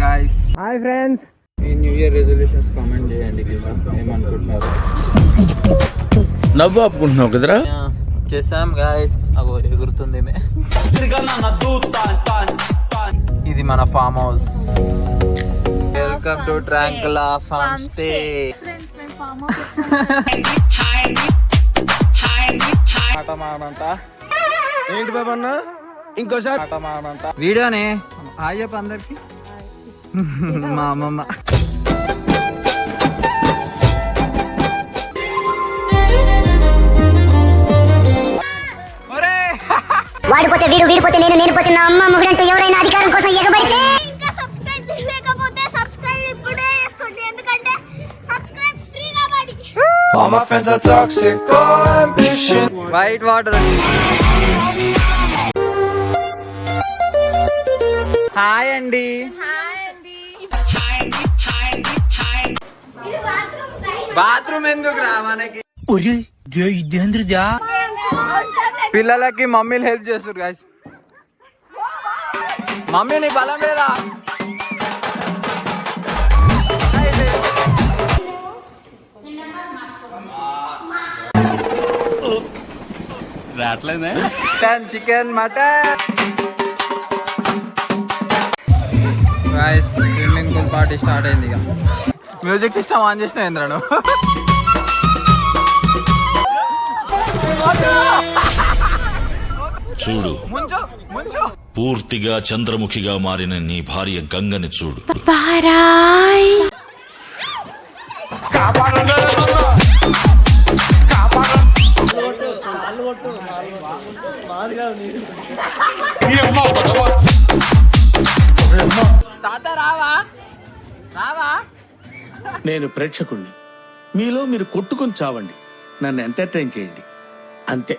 guys. Hi friends. ఈ new year resolutions comment చేయండి కింద ఏమనుకుంటున్నారు. నవ్వు ఆపుకుంటున్నావు కదరా. చేసాం గాయస్. అగో ఎగురుతుంది. ఇది మన farm house. Welcome to Tranquila farm stay. ఏంటి బాబా అన్న ఇంకోసారి వీడియోనే హాయ్ చెప్పు అందరికి. మా అమ్మమ్మ వాడిపోతే వీడు వీడిపోతే నేను పోతే నా అమ్మ మొగుడంటూ ఎవరైనా అధికారం కోసం ఎగబడితే ఇంకా సబ్స్క్రైబ్ చేయలేకపోతే సబ్స్క్రైబ్ ఇప్పుడే చేసుకోండి, ఎందుకంటే సబ్స్క్రైబ్ ఫ్రీ కాబట్టి. All my friends are toxic, all ambition. White water. Hi అండి. బాత్రూమ్ ఎందుకు రా మనకి. పిల్లలకి మమ్మీలు హెల్ప్ చేస్తారు గాయస్. మమ్మీని బలం లేదా. Chicken mutton. Guys swimming pool party start అయింది. ఇక మ్యూజిక్ సిస్టమ్ ఆన్ చేసిన ఏంద్రాను. చూడు, పూర్తిగా చంద్రముఖిగా మారిన నీ భార్య గంగని చూడు. తాత రావా రావా. నేను ప్రేక్షకుణ్ణి, మీలో మీరు కొట్టుకొని చావండి, నన్ను ఎంటర్టైన్ చేయండి అంతే.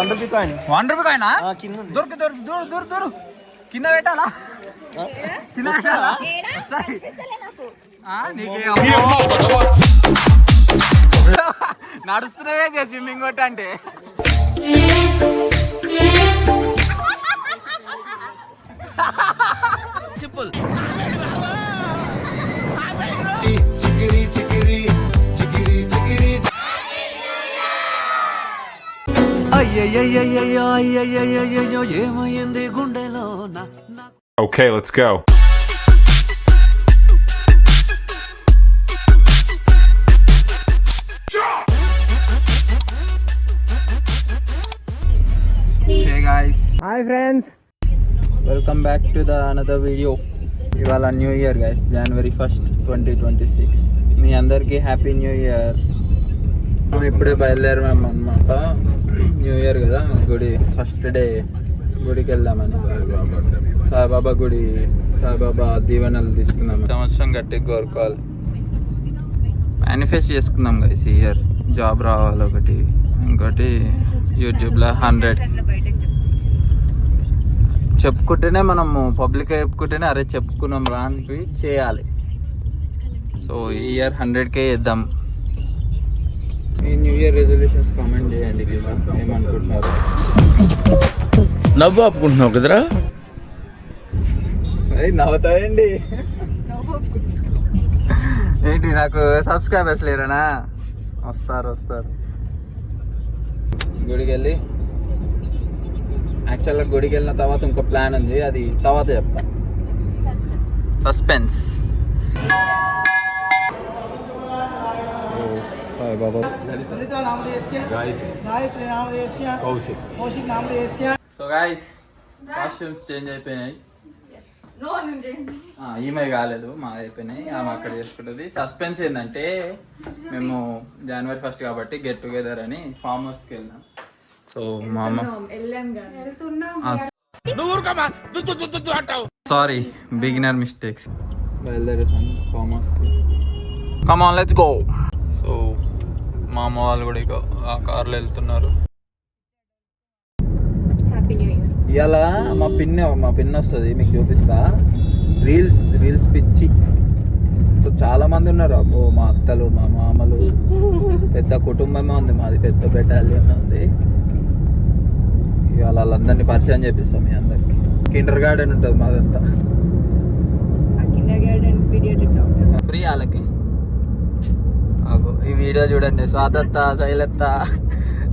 ₹1 కాయినా దొరికి దూరు దూరు దూరు కింద పెట్టాలా. కింద పెట్టాలా. నడుస్తున్నావే స్విమ్మింగ్ కొట్ట అంటే. సింపుల్. ఏమైంది గుండెలో. Okay, let's go. Hey guys. Hi friends. Welcome back to the another video. ఇవాళ new year guys, January 1st, 2026. మీ అందరికీ హ్యాపీ న్యూ ఇయర్. మేము ఇప్పుడే బయలుదేరాము అన్నమాట. న్యూ ఇయర్ కదా, గుడి ఫస్ట్ డే గుడికి వెళ్దామని. సాయిబాబా గుడి, సాయిబాబా దీవెనలు తీసుకున్నాం. సంవత్సరం గట్టి కోరుకోవాలి, మేనిఫెస్ట్ చేసుకుందాం గైస్. ఈ ఇయర్ జాబ్ రావాలి ఒకటి, ఇంకోటి యూట్యూబ్లో 100 చెప్పుకుంటేనే మనము పబ్లిక్గా చెప్పుకుంటేనే అరే చెప్పుకున్నాం రా అని చేయాలి. సో ఈ ఇయర్ 100K చేద్దాం. ఈ న్యూ ఇయర్ రెజల్యూషన్స్ కామెంట్ చేయండి కింద ఏమనుకుంటున్నారు. నవ్వు ఆపుకుంటున్నావు కదరా. నవ్వుతాయండి. ఏంటి నాకు సబ్స్క్రైబర్స్ లేరనా. వస్తారు. గుడికి వెళ్ళి యాక్చువల్గా గుడికి వెళ్ళిన తర్వాత ఇంకో ప్లాన్ ఉంది, అది తర్వాత చెప్తా. Suspense. So guys costumes change అయిపోయినాయి. ఈమె కాలేదు, మా అయిపోయినాయి. ఆమె అక్కడ చేసుకుంటుంది. సస్పెన్స్ ఏంటంటే మేము January 1st కాబట్టి గెట్ టుగెదర్ అని ఫామ్ హౌస్కి వెళ్ళినాం. సో మా అమ్మ సారీ బిగినర్ మిస్టేక్స్. బయలుదేరుతాను ఫామ్ హౌస్కి. Come on let's go. So మా అమ్మ వాళ్ళు కూడా ఇక ఆ కార్లో వెళ్తున్నారు. ఇవాళ మా పిన్ వస్తుంది, మీకు చూపిస్తా. రీల్స్ పిచ్చి. సో చాలా మంది ఉన్నారు అబ్బో, మా అత్తలు మా మామలు, పెద్ద కుటుంబమే ఉంది మాది, పెద్ద బెటాలియన్ ఉంది. ఇవాళ వాళ్ళందరినీ పరిచయం చేపిస్తాం మీ అందరికి. కిండర్ గార్డెన్ ఉంటుంది మాదంతా, ఫ్రీ వాళ్ళకి. ఈ వీడియో చూడండి, స్వాతత్త శైలత్త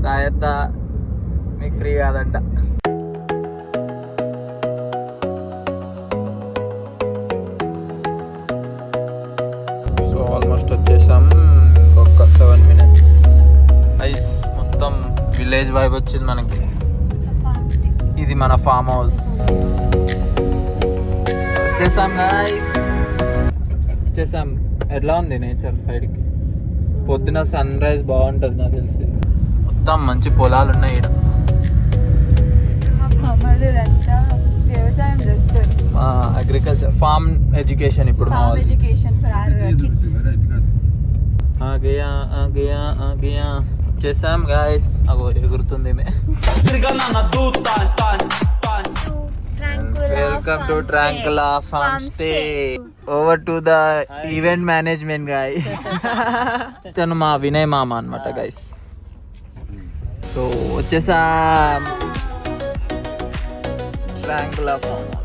సాయత్త మీకు ఫ్రీ కాదంట. సో ఆల్మోస్ట్ వచ్చేసాం, ఇంకొక 7 minutes. ఐస్ మొత్తం విలేజ్ వైబ్ వచ్చింది మనకి. ఇది మన ఫామ్ హౌస్. వచ్చేసాం గైస్, వచ్చేసాం. ఎట్లా ఉంది నేచర్ సైడ్కి? పొద్దున సన్ రైజ్ బాగుంటుంది నాకు తెలిసి. మొత్తం మంచి పొలాలు ఉన్నాయి ఇక్కడ. వ్యవసాయం చేస్తారు. అగ్రికల్చర్ ఫార్మ్ ఎడ్యుకేషన్ ఇప్పుడు మా వాళ్ళు. వచ్చేసాం గాయస్. అగో ఎగురుతుంది. Welcome to Tranquila farm stay. Over to the event management guy. తను మా వినయ్ మామ అన్నమాట గైస్. సో వచ్చేసాం Tranquila farm house.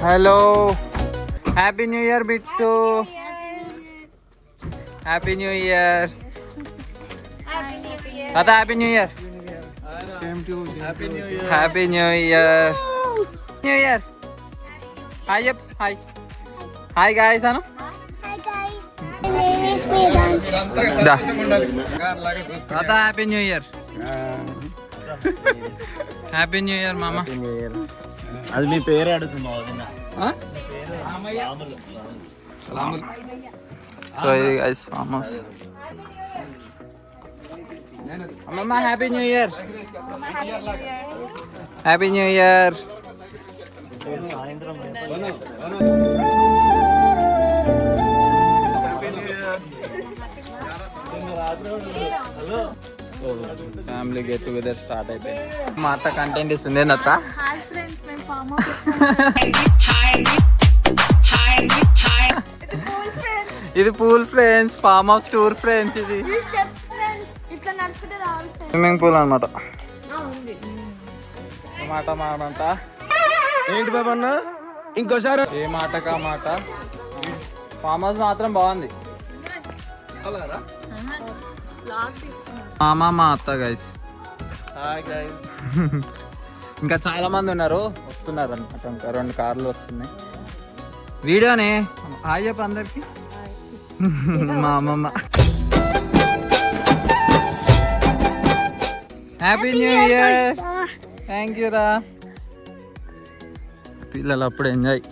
Hello, happy new year Bittu. Happy new year తాత. Happy new year. Happy new year. New year. Hi చెప్. Hi hi guys Anu. తాత happy new year. Happy new year మామ. అది మీ పేరే అడుగుతున్నా. సో ఇది గైస్ ఫామ్ హౌస్. అమ్మమ్మ happy new year. Happy new year. Family get together start అయిపోయింది. మా అత్త కంటెంట్ ఇస్తుంది. ఏందత్త? ఇది pool friends, farm house tour friends. ఇది స్విమ్మింగ్ పూల్ అనమాట. మాట మాట ఏంటి బాబు అన్న ఇంకోసారి? ఏ మాటకా మాట. ఫార్మ్ హౌస్ మాత్రం బాగుంది. మామ మా అత్త గైస్. ఇంకా చాలా మంది ఉన్నారు, వస్తున్నారు అనమాట. ఇంకా 2 కార్లు వస్తున్నాయి. వీడియోనే హాయ్ చెప్పు అందరికి. మా అమ్మమ్మ. Happy new year. Thank you రా. పిల్లలు అప్పుడు ఎంజాయ్.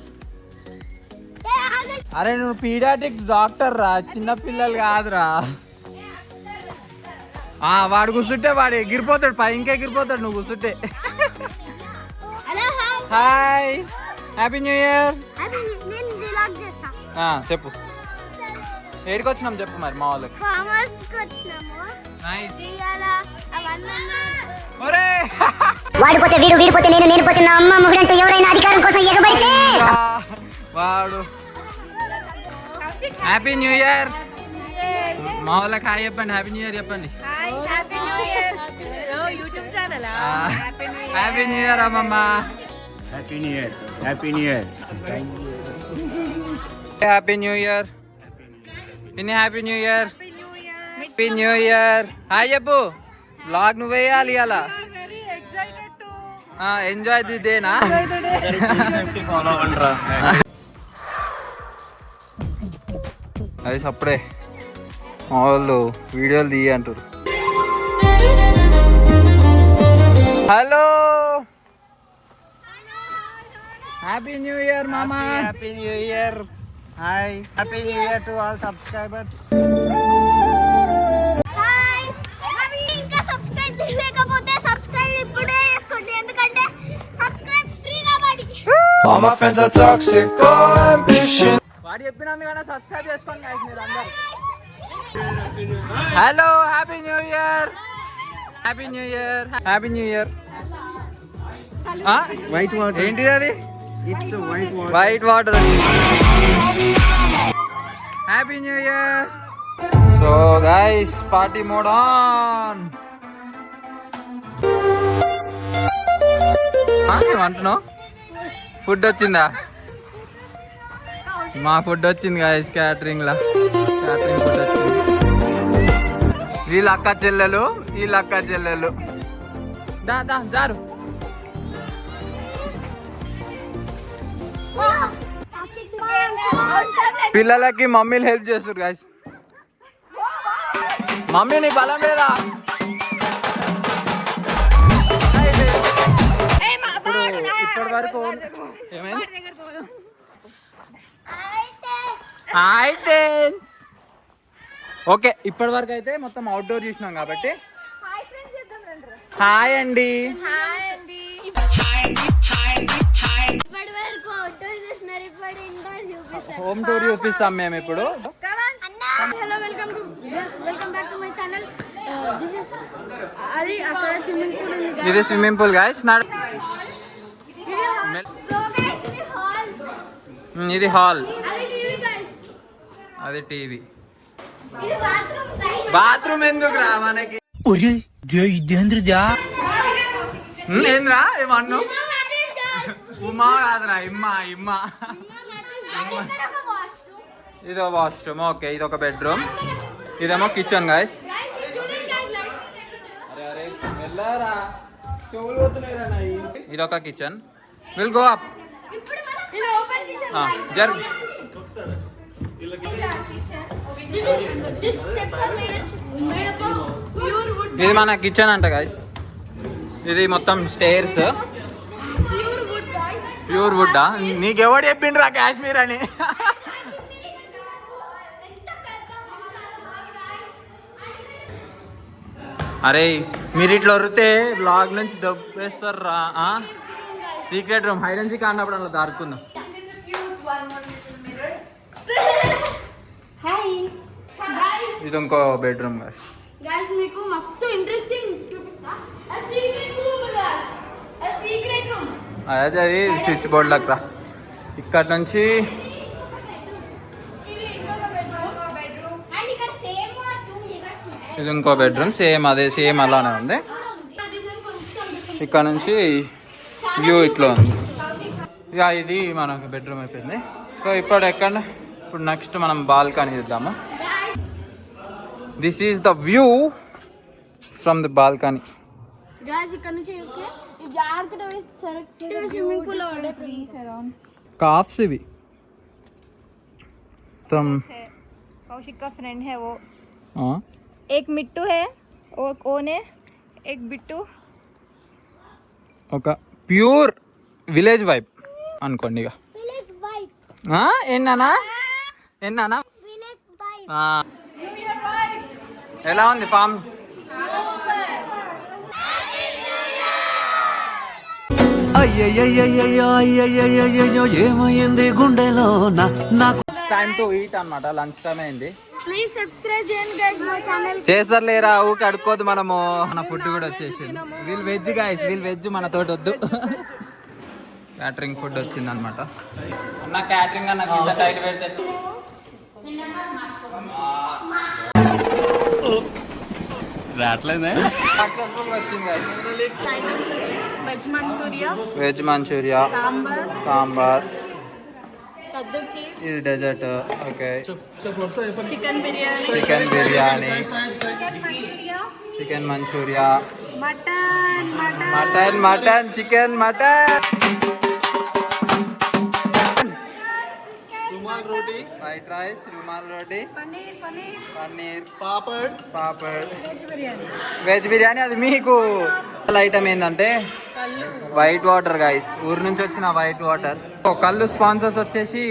అరే నువ్వు పీడియాట్రిక్ డాక్టర్ రా, చిన్న పిల్లలు కాదురా. వాడు కూర్చుంటే వాడు ఎగిరిపోతాడు, పై ఇంకా ఎగిరిపోతాడు నువ్వు కూర్చుంటే. Hi happy new year. చెప్పు ఏడికి వచ్చినాం చెప్పు మరి మా వాళ్ళకి. వాడిపోతే వీడు, వీడిపోతే నేను, నేను పోతే నా అమ్మ మొగుడంటూ ఎవరైనా అధికారం కోసం ఎగబడితే వాడు. Happy new year. మా వాళ్ళకి హాయ్ చెప్పండి. హ్యాపీ న్యూ ఇయర్ చెప్పండి. హ్యాపీ న్యూ ఇయర్ అమ్మమ్మ. Happy new year. Happy new year. Happy new year. పిన్ని happy new year. Happy new year. Hi చెప్పు. బ్లాగ్ నువ్వు వేయాలి అలా. ఎంజాయ్ ది డేనా. అది అప్పుడే మా వాళ్ళు వీడియోలు తీయ అంటారు. హలో హ్యాపీ న్యూ ఇయర్ మామా. Happy new year. Hi happy new year to all subscribers. ఇంకా సబ్స్క్రైబ్ చేయలేకపోతే సబ్స్క్రైబ్ ఇప్పుడే చేసుకోండి, ఎందుకంటే సబ్స్క్రైబ్ ఫ్రీ కాబట్టి. All my friends are toxic, all ambition. వాడు చెప్పినందుకన్నా సబ్స్క్రైబ్ చేసుకోండి guys మీరు అందరూ. Hello happy new year. Happy new year, happy new year. White water. ఏంటిది అది? It's white water. White water. Happy new year. So guys, party mode on. ఏమంటున్నావు? Food వచ్చిందా? మా food వచ్చింది గైస్, క్యాటరింగ్ లా. Catering food వచ్చింది. వీళ్ళ అక్క చెల్లెలు, వీళ్ళ అక్క చెల్లెలు. దా దా జారు. పిల్లలకి మమ్మీలు హెల్ప్ చేస్తారు గైస్. మమ్మీ నీ బలం లేదా? ఇప్పటి వరకు ఓకే, ఇప్పటి వరకు అయితే మొత్తం అవుట్డోర్ చూసినాం కాబట్టి హాయ్ అండి. హోమ్ టూర్ చూపిస్తాం మేము ఇప్పుడు. Hello, welcome back to my channel. అది అక్కడ స్విమ్మింగ్ పూల్ ఉంది. ఇది స్విమ్మింగ్ పూల్ గైస్. ఇది హాల్, అది టీవీ. బాత్రూమ్ ఎందుకు రా మనకి? ఏంద్రా ఏమన్ను? ఉమా కాదురా, ఇమ్మా ఇమ్మా. ఇదో వాష్రూమ్. ఓకే, ఇది ఒక బెడ్రూమ్, ఇదేమో కిచెన్ గైస్. ఇది ఒక కిచెన్. Will go up. జర్. ఇది మన కిచెన్ అంట గైస్. ఇది మొత్తం స్టేర్స్. Pure wood. నీకెవడు చెప్పిండ్రా కాశ్మీర్ అని? అరే మీరు ఇట్లా వరితే బ్లాగ్ నుంచి దబ్బేస్తారా? Secret room, hide and seek ఆడినప్పుడు అలా దారుకుందాం. ఇది ఇంకో బెడ్రూమ్ గైస్. మీకు మస్తు ఇంట్రెస్టింగ్ చూపిస్తా. అదే అది స్విచ్ బోర్డ్ లెక్క. ఇక్కడ నుంచి ఇది ఇంకో బెడ్రూమ్. సేమ్ అదే, సేమ్ అలానే ఉంది. ఇక్కడ నుంచి వ్యూ ఇట్లా ఉంది. ఇక ఇది మనకు బెడ్రూమ్ అయిపోయింది. సో ఇప్పుడు నెక్స్ట్ మనం బాల్కనీ చూద్దాము. This is the view from the balcony. Carbs भी तुम कौशिक का फ्रेंड है वो. हाँ, एक मिट्टू है, वो कौन है? एक बिट्टू. ఒక ప్యూర్ విలేజ్ వైబ్ అనుకోండి. ఇక ఎన్నానా ఎలా ఉంది ఫామ్? ఏమైంది గుండెలో నాకు? టైం టు ఈట్ అన్నమాట. లంచ్ టైం అయింది. ప్లీజ్ సబ్స్క్రైబ్ చేయండి గైస్ మా ఛానల్. చేస్తారు లేరా, ఊకి అడుక్కోదు మనము. మన ఫుడ్ కూడా వచ్చేసింది. వీళ్ళు వెజ్ గైస్, వీళ్ళు వెజ్, మన తోటి వద్దు. క్యాటరింగ్ ఫుడ్ వచ్చింది అనమాట. అన్న క్యాటరింగ్ అన్న సైడ్ పెడితే సక్సెస్ఫుల్ వచ్చింది గైస్. వెజ్ మంచూరియా, సాంబార్, ఇది dessert. Okay, chicken biryani, chicken Manchuria, mutton chicken mutton, rumal roti, fried rice, rumal roti, paneer, papad, veg biryani. అది మీకు ఐటమ్ ఏంటంటే వైట్ వాటర్ గైస్. ఊరు నుంచి వచ్చిన వైట్ వాటర్. కళ్ళు స్పాన్సర్స్ వచ్చేసి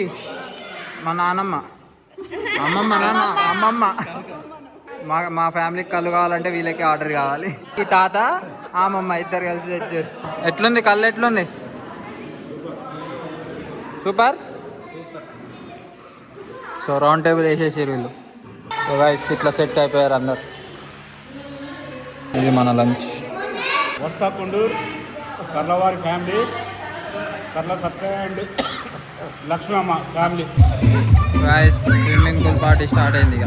మా నానమ్మ, అమ్మమ్మ. మా ఫ్యామిలీకి కళ్ళు కావాలంటే వీళ్ళకి ఆర్డర్ కావాలి. ఈ తాత అమ్మమ్మ ఇద్దరు కలిసి తెచ్చారు. ఎట్లుంది కళ్ళు? ఎట్లుంది? సూపర్. సో రౌండ్ టేబుల్ వేసేసారు వీళ్ళు. సో గైస్ ఇట్లా సెట్ అయిపోయారు అందరు. ఇది మన లంచ్. వస్తా కొండూరు కర్లవారి family, Karla Satya and Lakshmamma family. Guys swimming pool party start అయింది ఇక.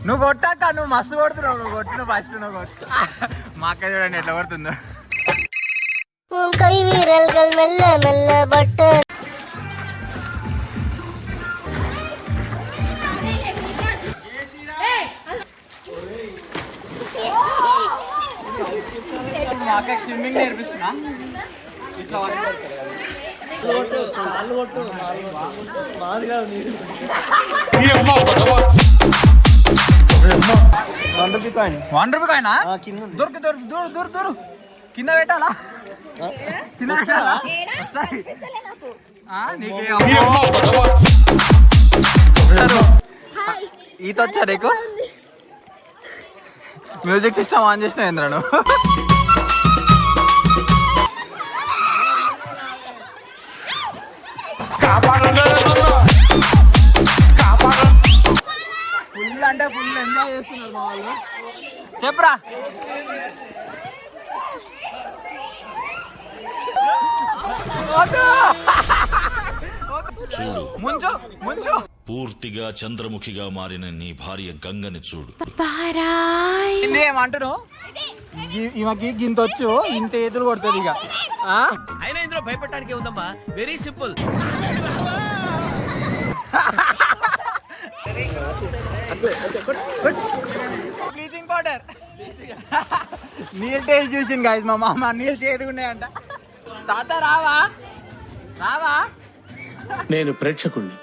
నువ్వు కొట్టాక నువ్వు మస్తు కొడుతున్నావు. నువ్వు కొట్టిన ఫస్ట్ నువ్వు కొట్టు. మా అక్క చూడండి ఎట్లా కొడుతుందో. కై వీరల్கள் మెల్ల మెల్ల బట్ట మా అక్క స్విమ్మింగ్ నేర్పిస్తున్నా. ఇట్లా ₹1 కాయినా దొరికి దొరికి దూరు దూరు దూరు కింద పెట్టాలా? కింద పెట్టాలా? సరే. నీకే ఈత వచ్చా నీకు? మ్యూజిక్ సిస్టమ్ ఆన్ చేసిన ఏంద్రాను. ఫుల్ అంటే ఫుల్ ఎంజాయ్ చేస్తున్నారు మా వాళ్ళు. చెప్పరా చూడు, ముంచు ముంచు. పూర్తిగా చంద్రముఖిగా మారిన నీ భార్య గంగని చూడు. ఏమంటున్నావు? ఈమెకి గింత వచ్చు, ఇంత ఎదురు కొడుతుంది ఇక. అయినా ఇందులో భయపడటానికి ఉందమ్మా, వెరీ సింపుల్. బ్లీచింగ్ పౌడర్ నీళ్ళు టేస్ట్ చూసింది గాయస్. మా మామ నీళ్ళు చేదుకున్నాయంట. తాత రావా రావా? నేను ప్రేక్షకుణ్ణి,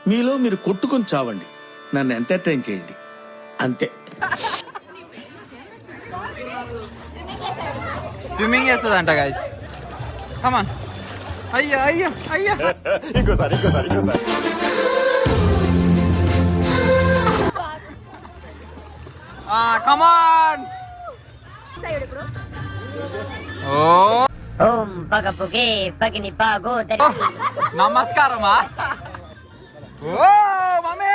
మీలో మీరు కొట్టుకొని చావండి, నన్ను ఎంటర్టైన్ చేయండి, అంతే. స్విమ్మింగ్ చేస్తుందంట గాయస్. కమాన్. అయ్యా అయ్యా అయ్యా. కమాన్. ఓ ఓం పగపుగే పగిని పాగో నమస్కారమా. ఓ మమ్మీ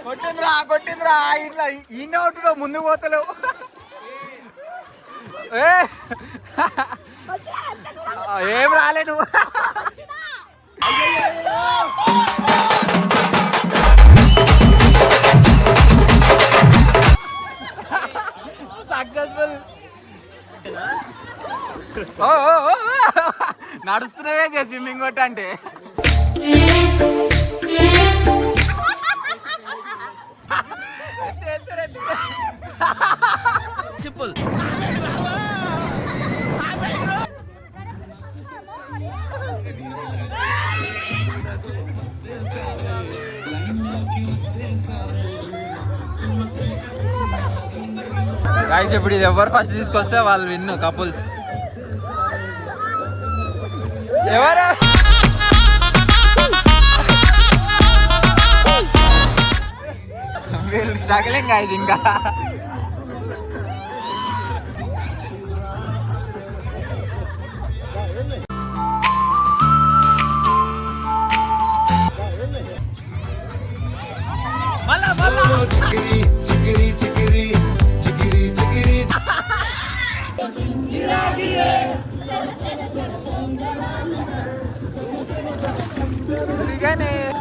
కొట్టిందిరా కొట్టిందిరా. ఇట్లా ఈయన ఒకటి ముందుకు పోతలేవు. ఏం రాలే నువ్వు. సక్సెస్ఫుల్. నడుస్తున్నావే స్విమ్మింగ్ కొట్ట అంటే. సింపుల్. గాయ్స్ ఇప్పుడు ఇది ఎవరు ఫస్ట్ తీసుకొస్తే వాళ్ళు విన్. కపుల్స్ ఎవరు? వీళ్ళు స్ట్రగలింగ్ గాయ్స్ ఇంకా. మళ్ళా మళ్ళా Gane.